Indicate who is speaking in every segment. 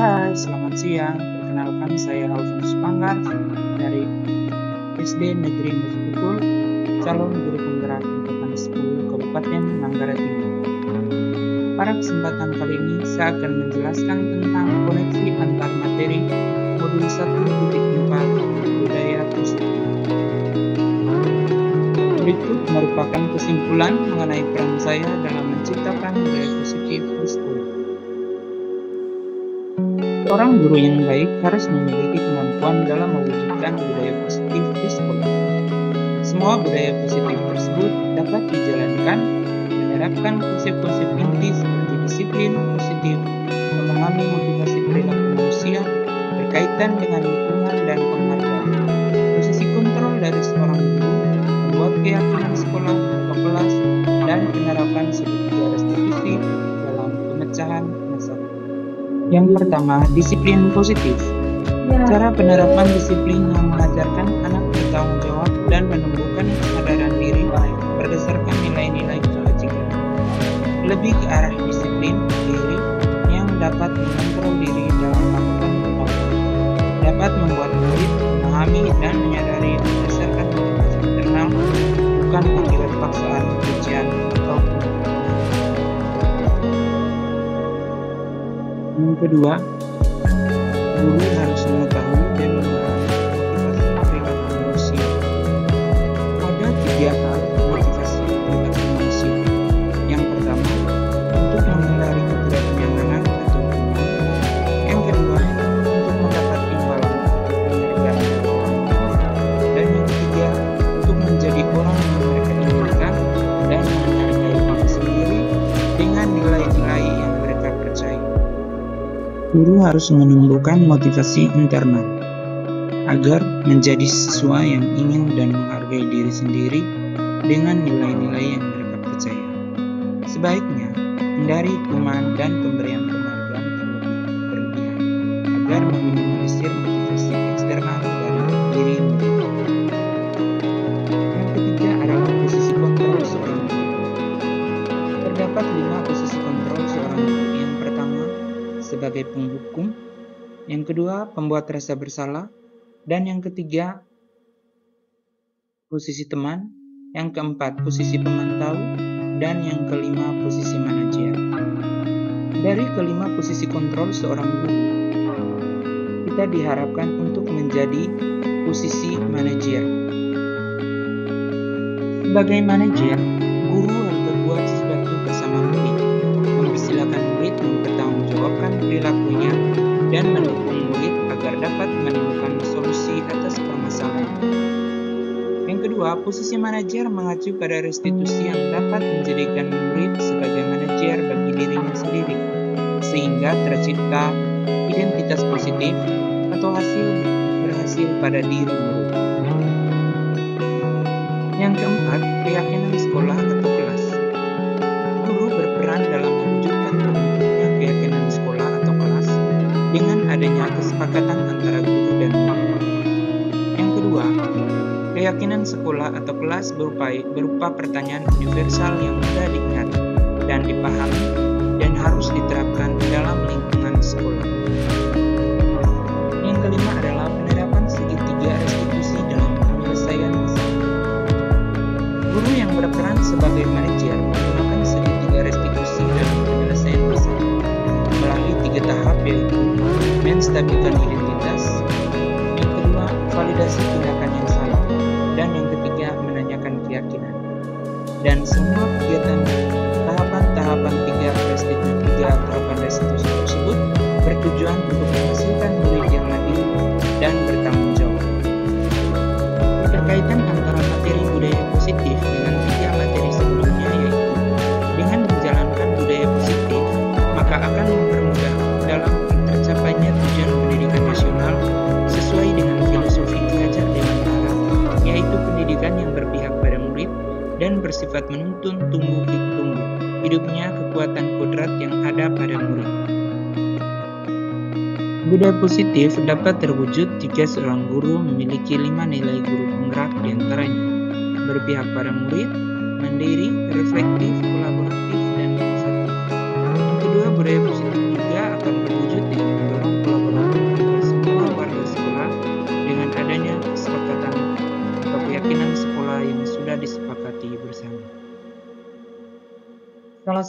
Speaker 1: Hai, selamat siang. Perkenalkan saya Alfonso Panggar dari SD Negeri Mesbukul, calon guru penggerak tingkatan 10 Kabupaten Manggarai Timur. Pada kesempatan kali ini, saya akan menjelaskan tentang koneksi antar materi modul 1.4 budaya positif. Berikut merupakan kesimpulan mengenai peran saya dalam menciptakan budaya positif di sekolah. Seorang guru yang baik harus memiliki kemampuan dalam mewujudkan budaya positif di sekolah. Semua budaya positif tersebut dapat dijalankan menerapkan konsep-konsep inti seperti disiplin positif, memahami motivasi perilaku manusia, berkaitan dengan lingkungan dan penghargaan. Posisi kontrol dari seorang guru, membuat keyakinan sekolah atau kelas, dan penerapan segitiga restitusi dalam pemecahan masalah. Yang pertama, disiplin positif. Cara penerapan disiplin yang mengajarkan anak bertanggung jawab dan menumbuhkan kesadaran diri berdasarkan nilai-nilai kebajikan. Lebih ke arah disiplin diri yang dapat mengontrol diri dalam melakukan apapun. Dapat membuat murid memahami dan menyadari berdasarkan motivasi internal, bukan akibat paksaan, ujian, atau Yang kedua, guru harus mengetahui dan memahami motivasi perilaku manusia. Ada 3 hal motivasi perilaku manusia. Yang pertama, untuk menghindari ketidaknyamanan atau hukuman. Yang kedua, untuk mendapat imbalan penghargaan dari orang tua. Dan yang ketiga, untuk menjadi orang yang mereka inginkan dan menghargai diri sendiri dengan nilai-nilai yang mereka percaya. Guru harus menumbuhkan motivasi internal agar menjadi siswa yang ingin dan menghargai diri sendiri dengan nilai-nilai yang mereka percaya. Sebaiknya hindari hukuman dan pemberian penghargaan berlebihan agar meminimalisir motivasi eksternal dari diri murid. Yang ketiga adalah posisi kontrol seorang guru. Terdapat 5 posisi kontrol seorang guru. Yang pertama, sebagai penghukum, yang kedua pembuat rasa bersalah, dan yang ketiga posisi teman, yang keempat posisi pemantau, dan yang kelima posisi manajer. Dari kelima posisi kontrol seorang guru, kita diharapkan untuk menjadi posisi manajer. Sebagai manajer, guru harus berbuat sesuatu bersama murid, mempersilahkan murid mempertanggungjawabkan perilakunya dan mendukung murid agar dapat menemukan solusi atas permasalahan. Yang kedua, posisi manajer mengacu pada restitusi yang dapat menjadikan murid sebagai manajer bagi dirinya sendiri, sehingga tercipta identitas positif atau hasil berhasil pada diri murid. Yang keempat, keyakinan sekolah atau kelas. Guru berperan dalam mewujudkan terbentuknya keyakinan sekolah atau kelas dengan adanya kesepakatan antara guru dan murid. Yang kedua, keyakinan sekolah atau kelas berupa pertanyaan universal yang mudah diingat dan dipahami dan harus diterapkan dalam lingkungan sekolah. Yang kelima adalah penerapan segitiga restitusi dalam penyelesaian masalah. Guru yang berperan sebagai manajer menggunakan segitiga restitusi dalam penyelesaian masalah melalui 3 tahap, yaitu menstabilkan identitas, yang kedua validasi tindakan yang salah, dan yang ketiga menanyakan keyakinan. Dan semua kegiatan tahapan 3 restitusi tersebut bertujuan untuk menghasilkan murid yang mandiri dan bertanggung jawab. Keterkaitan antara materi budaya positif dengan 3 materi sebelumnya, yaitu dengan menjalankan budaya positif maka akan mempermudah dalam tercapainya tujuan pendidikan nasional sesuai dengan filosofi Ki Hajar Dewantara, yaitu pendidikan yang berpihak pada murid dan bersifat menuntun tumbuh hidupnya kekuatan kodrat yang ada pada murid. Budaya positif dapat terwujud jika seorang guru memiliki 5 nilai guru penggerak, diantaranya berpihak pada murid, mandiri, reflektif, kolaboratif, dan inovatif. Yang kedua, budaya positif juga akan terwujud dengan mendorong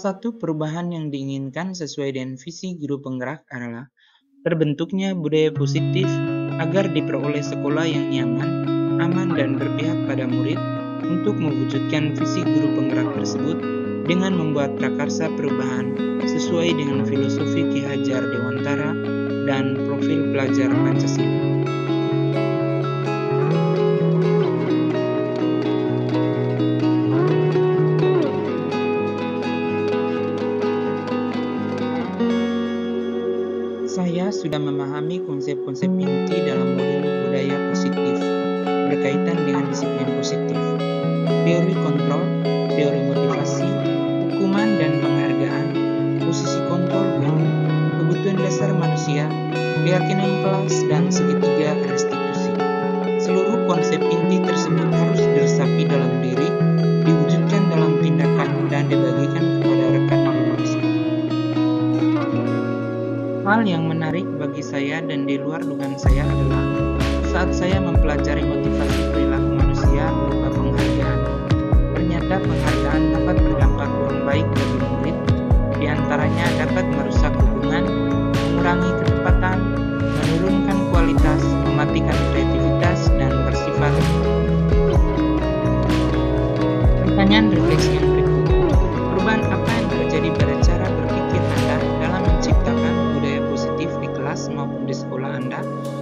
Speaker 1: satu perubahan yang diinginkan sesuai dengan visi guru penggerak adalah terbentuknya budaya positif agar diperoleh sekolah yang nyaman, aman, dan berpihak pada murid. Untuk mewujudkan visi guru penggerak tersebut dengan membuat prakarsa perubahan sesuai dengan filosofi Ki Hajar Dewantara dan profil pelajar Pancasila. Saya sudah memahami konsep-konsep inti dalam modul budaya positif berkaitan dengan disiplin positif, teori kontrol, teori motivasi, hukuman dan penghargaan, posisi kontrol guru, kebutuhan dasar manusia, keyakinan kelas, dan segitiga restitusi. Seluruh konsep inti tersebut harus diresapi dalam diri, diwujudkan dalam tindakan, dan dibagikan kepada rekan menulis. Hal yang menarik bagi saya dan di luar dugaan saya adalah saat saya mempelajari motivasi perilaku manusia berupa penghargaan. Ternyata penghargaan dapat berdampak kurang baik bagi murid, diantaranya dapat merusak hubungan, mengurangi ketepatan, menurunkan kualitas, mematikan kreativitas, dan bersifat. Pertanyaan refleksi yang berikut. Perubahan apa yang terjadi pada cara berpikir Anda dalam menciptakan budaya positif di kelas maupun di sekolah Anda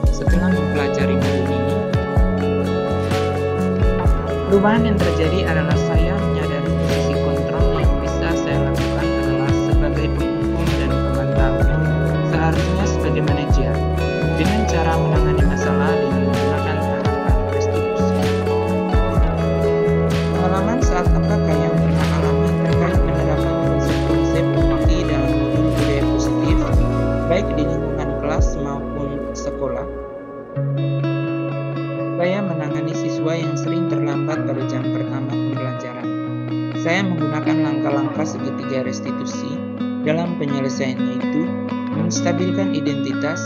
Speaker 1: setelah mempelajari modul ini? Perubahan yang terjadi adalah saya menyadari posisi kontrol yang bisa saya lakukan adalah sebagai penghukum dan pemantau, seharusnya sebagai manajer, dengan cara menangani masalah dengan menggunakan tahapan restitusi. Pengalaman saat apakah yang pernah alami terkait penerapan konsep-konsep inti dalam modul budaya positif, baik di lingkungan kelas maupun sekolah? Saya menangani siswa yang sering terlambat pada jam pertama pembelajaran. Saya menggunakan langkah-langkah segitiga restitusi dalam penyelesaian, yaitu menstabilkan identitas,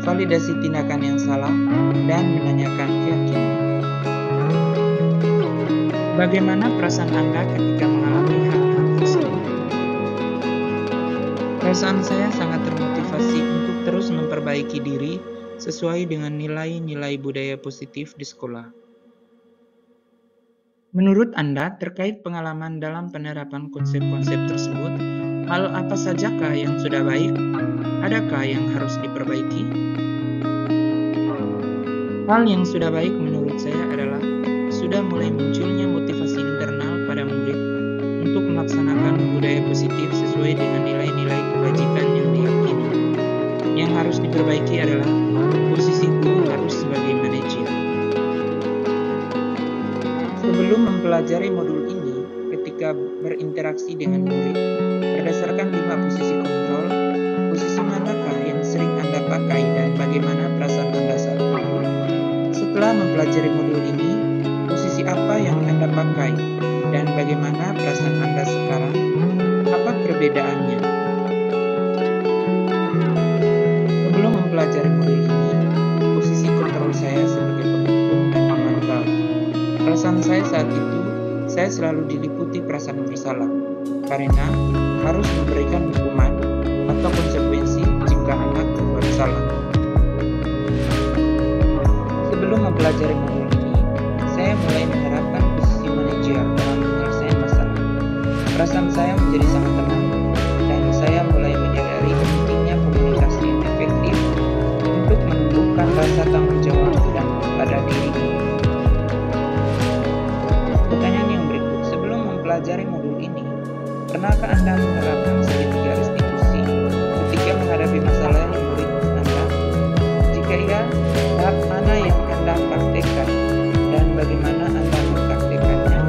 Speaker 1: validasi tindakan yang salah, dan menanyakan keyakinan. Bagaimana perasaan Anda ketika mengalami hal-hal tersebut? Perasaan saya sangat termotivasi untuk terus memperbaiki diri sesuai dengan nilai-nilai budaya positif di sekolah. Menurut Anda, terkait pengalaman dalam penerapan konsep-konsep tersebut, hal apa sajakah yang sudah baik? Adakah yang harus diperbaiki? Hal yang sudah baik menurut saya adalah sudah mulai munculnya motivasi internal pada murid untuk melaksanakan budaya positif sesuai dengan nilai-nilai kebajikan yang diyakini. Yang harus diperbaiki adalah posisi guru harus sebagai manajer. Sebelum mempelajari modul ini, ketika berinteraksi dengan murid, berdasarkan 5 posisi kontrol, posisi manakah yang sering Anda pakai dan bagaimana perasaan Anda saat itu? Setelah mempelajari modul ini, posisi apa yang Anda pakai dan bagaimana perasaan Anda sekarang? Apa perbedaannya? Sebelum mempelajari modul ini, posisi kontrol saya sebagai penghukum dan pemantau. Perasaan saya saat itu, saya selalu diliputi perasaan bersalah, karena harus memberikan hukuman atau konsekuensi jika anak berbuat salah. Sebelum mempelajari modul ini, saya mulai menerapkan posisi manajer dalam penyelesaian masalah. Perasaan saya menjadi sangat tenang, dan saya mulai menyadari pentingnya komunikasi yang efektif untuk menumbuhkan rasa tanggung jawab dan pada diri. Pertanyaan yang berikut, sebelum mempelajari modul ini, pernahkah Anda menerapkan segitiga restitusi ketika menghadapi masalah yang murid Anda? Jika iya, tahap mana yang Anda praktekkan dan bagaimana Anda mempraktekannya?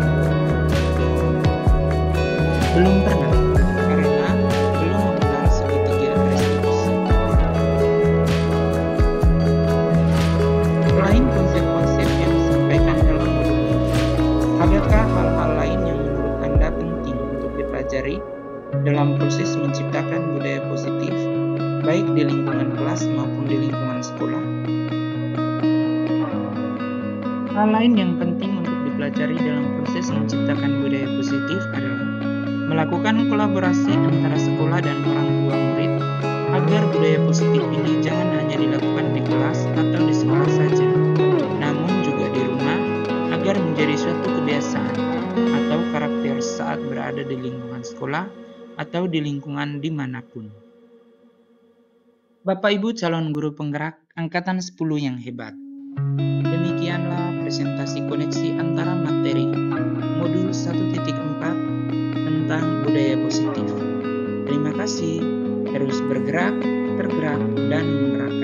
Speaker 1: Belum pernah, karena belum mengenal segitiga restitusi. Selain konsep-konsep yang disampaikan dalam modul ini, adakah hal-hal lain yang menurut Anda penting untuk dipelajari dalam proses menciptakan budaya positif, baik di lingkungan kelas maupun di lingkungan sekolah? Hal lain yang penting untuk dipelajari dalam proses menciptakan budaya positif adalah Melakukan kolaborasi antara sekolah dan orang tua murid agar budaya positif ini jangan hanya dilakukan di kelas atau di sekolah saja, namun juga di rumah agar menjadi suatu kebiasaan atau karakter saat berada di lingkungan sekolah atau di lingkungan dimanapun. Bapak Ibu calon guru penggerak Angkatan 10 yang hebat. Demikianlah presentasi koneksi antara materi modul 1.4 tentang budaya positif. Terima kasih, terus bergerak, tergerak, dan menggerakkan.